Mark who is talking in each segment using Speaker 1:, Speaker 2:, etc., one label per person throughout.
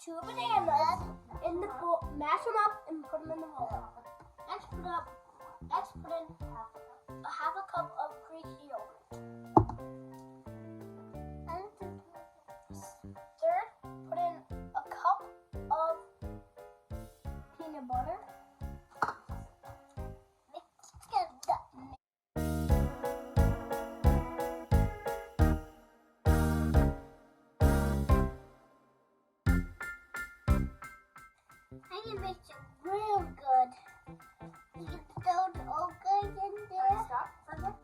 Speaker 1: 2 bananas in the bowl, mash them up and put them in the bowl. Next put in a half a cup of Greek yogurt. And third, put in a cup of peanut butter. I can make it real good. You can throw the yogurt in there.
Speaker 2: Stop for a minute.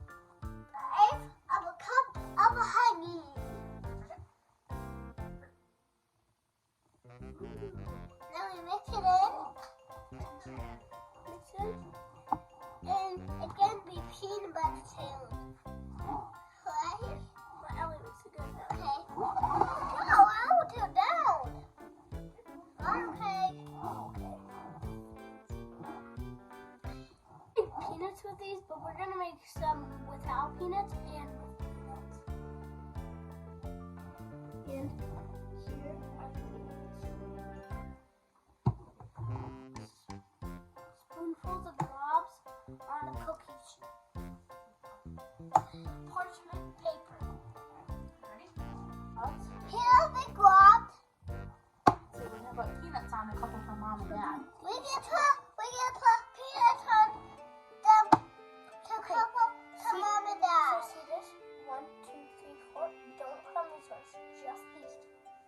Speaker 1: Half of a cup of honey. Now we mix it in. Mix it. And again, be peanut butter too. Right? But Ellie makes it good now. Okay. No, I will do it down. Okay. Peanuts with these, but we're gonna make some without peanuts and with peanuts. And here are the peanuts. Spoonfuls of globs on a cookie sheet. Parchment paper.
Speaker 2: Ready?
Speaker 1: Here are the globs.
Speaker 2: So we have peanuts on a couple for Mom and Dad.
Speaker 1: We can put peanuts on them to couple to Mom and Dad. So see this? 1, 2, 3, 4. Don't put on these ones, just these two.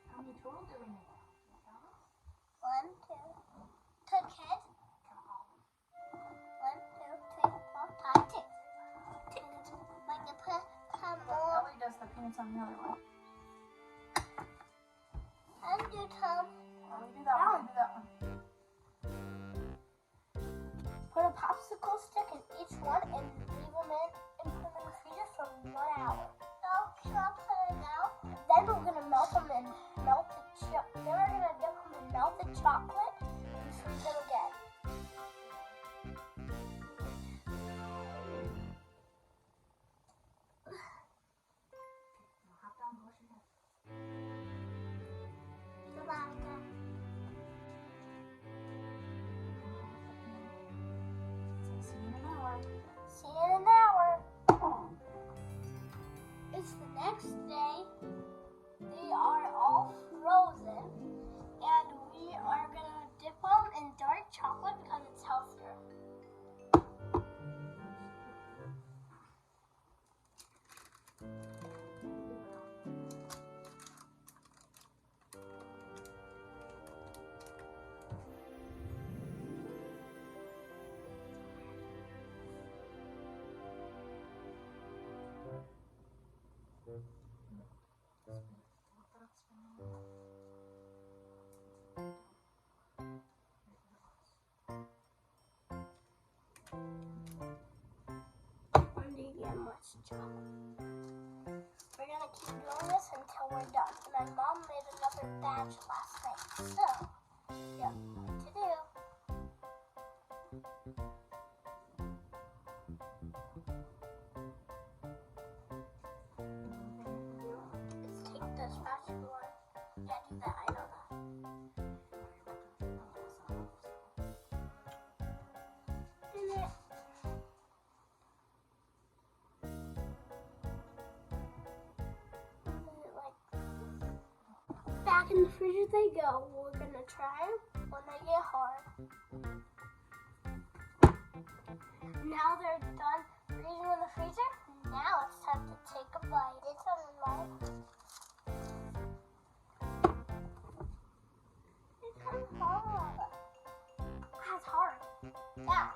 Speaker 2: How many total do we need?
Speaker 1: 1, 2. To kids. 1, 2, 3, 4, 5, 6. Like to put some more.
Speaker 2: Ellie does the peanuts on the other one.
Speaker 1: And do some.
Speaker 2: Ellie, do that one. Do that one.
Speaker 1: Put a popsicle stick in each one and leave them in and put them in the freezer for 1 hour. So, should I put it out? Then we're gonna melt them and melt the Then we're gonna dip them in melted chocolate and freeze them again.
Speaker 2: Hop down and wash your hands. See you in an hour.
Speaker 1: See you in an hour. It's the next day. They are all frozen, and we are gonna dip them in dark chocolate because it's healthier. And you get much chocolate. We're gonna keep doing this until we're done. And my mom made another batch last night. So, yep, what to do. Let's take the spatula. Yeah, do that. I know that. Back in the freezer they go. We're gonna try them when they get hard. Now they're done freezing in the freezer. Now it's time to take a bite. It's a lot. It's kind of hard. That's hard. Yeah.